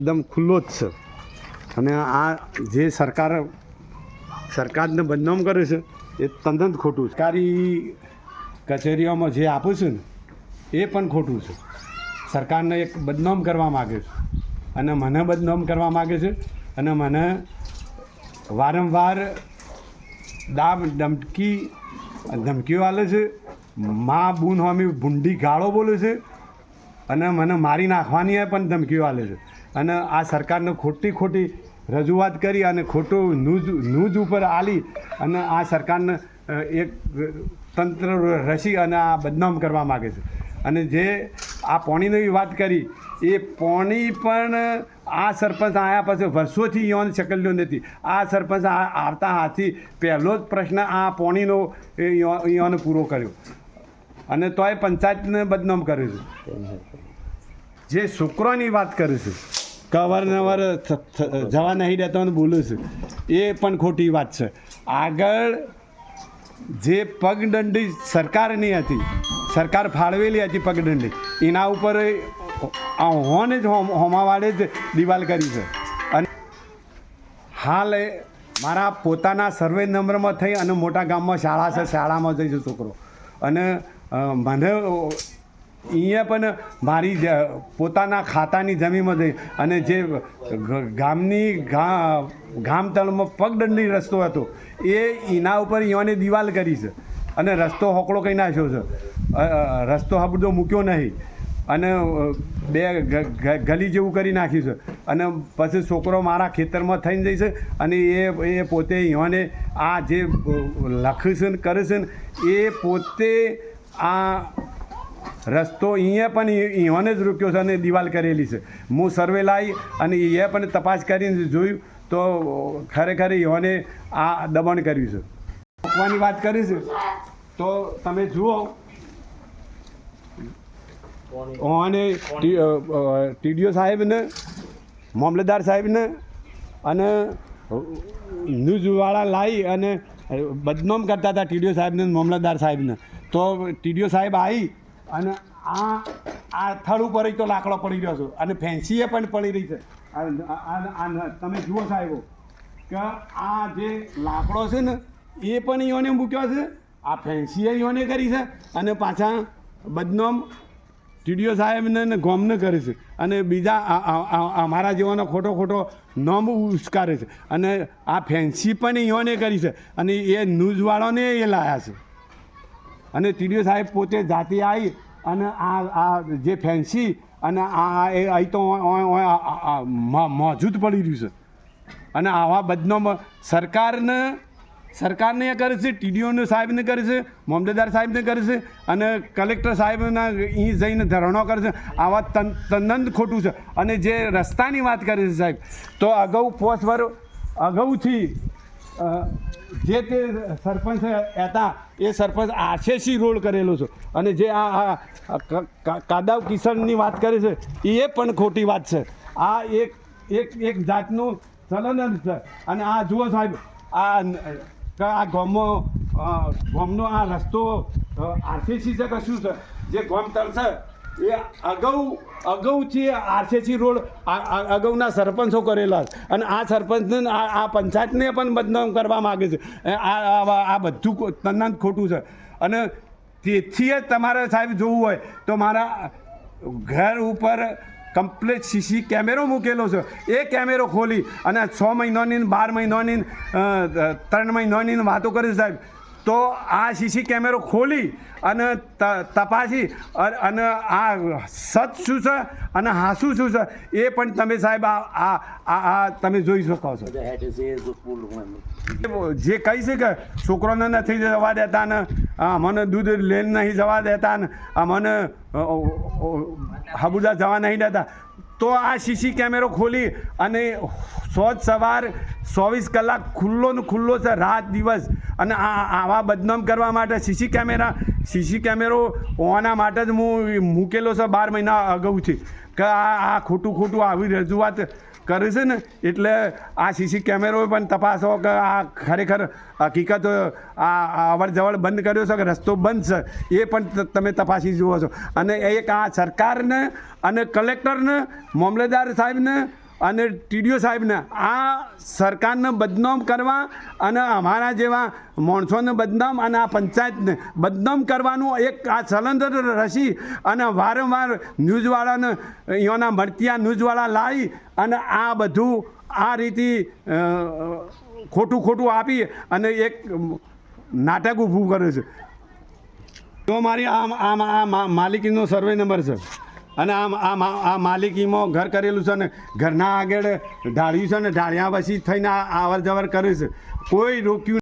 એકદમ ખુલ્લો જ છે અને આ જે સરકારને બદનામ કરે છે એ તદ્દન ખોટું છે. સરકારી કચેરીઓમાં જે આપું છું ને એ પણ ખોટું છે. સરકારને એક બદનામ કરવા માગે છે અને મને બદનામ કરવા માગે છે અને મને વારંવાર ધમકીઓ આલે છે. મા બૂન હોમી ભૂંડી ગાળો બોલે છે અને મને મારી નાખવાની પણ ધમકીઓ આલે છે. અને આ સરકારને ખોટી રજૂઆત કરી અને ખોટું ન્યૂઝ ઉપર આલી અને આ સરકારને એક તંત્ર રચી અને આ બદનામ કરવા માગે છે. અને જે આ પાણીની વાત કરી એ પાણી પણ આ સરપંચ આવ્યા પછી વર્ષોથી યોન શકલ્યો નથી. આ સરપંચ આવતા હાથી પહેલો જ પ્રશ્ન આ પાણીનો યોને પૂરો કર્યો અને તોય પંચાયતને બદનામ કરે છે. જે છોકરાની વાત કરે છે કવરનવર જવા નહીં દેતો અને બોલે છે એ પણ ખોટી વાત છે. આગળ જે પગદંડી સરકારની હતી, સરકાર ફાળવેલી હતી પગદંડી, એના ઉપર હોને જ હોમાવાડે જ દિવાલ કરી છે. અને હાલ મારા પોતાના સર્વે નંબરમાં થઈ અને મોટા ગામમાં શાળા છે, શાળામાં જઈશું છોકરો. અને મને અહીંયા પણ મારી પોતાના ખાતાની જમીનમાં જઈ અને જે ગામતળમાં પગદંડી રસ્તો હતો એના ઉપર અહીંયાની દિવાલ કરી છે અને રસ્તો હોકળો કરી નાખ્યો છે. રસ્તો હબડો મૂક્યો નહીં અને બે ગલી જેવું કરી નાખ્યું છે. અને પછી છોકરો મારા ખેતરમાં થઈને જઈશે અને એ પોતે અહીંયાને આ જે લખે છે ને કરે છે ને એ પોતે આ રસ્તો અહીંયા પણ અહીંયાને જ રોક્યો છે અને દિવાલ કરેલી છે. હું સર્વે લાવી અને એ પણ તપાસ કરીને જોયું તો ખરેખર અહીંયાને આ દબાણ કર્યું છે. રોકવાની વાત કરી છે તો તમે જુઓ અને ટીડીઓ સાહેબને, મામલતદાર સાહેબને અને ન્યૂઝવાળા લાવી અને બદનામ કરતા હતા ટીડીઓ સાહેબને, મામલતદાર સાહેબને. તો ટીડીઓ સાહેબ આવી અને આ થડ ઉપર તો લાકડો પડી રહ્યો છે અને ફેન્સીએ પણ પડી રહી છે. તમે જુઓ સાહેબો કે આ જે લાકડો છે ને એ પણ અહીંયાને મૂક્યો છે, આ ફેન્સીએ અહીંયાને કરી છે અને પાછા બદનામ ટીડીઓ સાહેબને ને ગોમને કરે છે અને બીજા અમારા જેવાનો ખોટો નામ ઉસ્કારે છે. અને આ ફેન્સી પણ અહીંયાને કરી છે અને એ ન્યૂઝવાળાને એ લાયા છે. અને ટીડીઓ સાહેબ પોતે જાતે આવી અને આ જે ફેન્સી અને અહીં તો મોજૂદ પડી રહ્યું છે. અને આવા બદનામ સરકારને એ કરે છે, ટીડીઓને સાહેબને કરે છે, મામલતદાર સાહેબને કરે છે અને કલેક્ટર સાહેબના અહીં જઈને ધરણો કરે છે. આવા તદ્દન ખોટું છે. અને જે રસ્તાની વાત કરે છે સાહેબ, તો અગાઉ 5 વર્ષ અગાઉથી જે તે સરપંચ હતા એ સરપંચ આરસીસી રોડ કરેલો છે. અને જે આ કાદાવ કિશનની વાત કરે છે એ પણ ખોટી વાત છે. આ એક જાતનું ચલન છે. અને આ જુઓ સાહેબ આ ગામનો આ રસ્તો આરસીસી છે કે શું છે, જે ગામતળ છે એ અગાઉથી આરસીસી રોડ અગાઉના સરપંચો કરેલા છે. અને આ સરપંચને આ પંચાયતને પણ બદનામ કરવા માગે છે. આ બધું તદ્દન ખોટું છે. અને તેથી જ તમારે સાહેબ જોવું હોય તો મારા ઘર ઉપર કમ્પ્લીટ સીસી કેમેરો મૂકેલો છે. એ કેમેરો ખોલી અને 6 મહિનાની 12 મહિનાની 3 મહિનાની વાતો કરી સાહેબ. તો આ સીસી કેમેરો ખોલી અને તપાસી અને આ સચ શું છે અને હાસું શું છે એ પણ તમે સાહેબ આ તમે જોઈ શકો છો. જે કહી છે કે છોકરાને નથી જવા દેતા ને મને દૂધ લઈને નહીં જવા દેતા ને મને હબુદા જવા નહીં દેતા, તો આ સીસી કેમેરો ખોલી અને સવાર 24 કલાક ખુલ્લો છે, રાત દિવસ. અને આવા બદનામ કરવા માટે સીસી કેમેરો હોવાના માટે જ હું મૂકેલો છે 12 મહિના અગાઉથી કે આ ખોટું આવી રજૂઆત કરે છે ને એટલે આ સીસી કેમેરો પણ તપાસો કે આ ખરેખર હકીકત આ અવર જવર બંધ કર્યો છે કે રસ્તો બંધ છે એ પણ તમે તપાસી જુઓ છો. અને એક આ સરકારને અને કલેક્ટરને, મામલતદાર સાહેબને અને ટીડીઓ સાહેબને આ સરકારને બદનામ કરવા અને અમારા જેવા માણસોને બદનામ અને આ પંચાયતને બદનામ કરવાનું એક આ સલંદર રસી અને વારંવાર ન્યૂઝવાળાને અહીંયાના મળતિયા ન્યૂઝવાળા લાવી અને આ બધું આ રીતે ખોટું આપી અને એક નાટક ઊભું કરે છે. તો મારી આ માલિકીનો સર્વે નંબર છે અને આ માલિકીમાં ઘર કરેલું છે ને ઘરના આગળ ઢાળ્યું છે ને ઢાળ્યા પછી થઈને અવર જવર કરે છે, કોઈ રોક્યું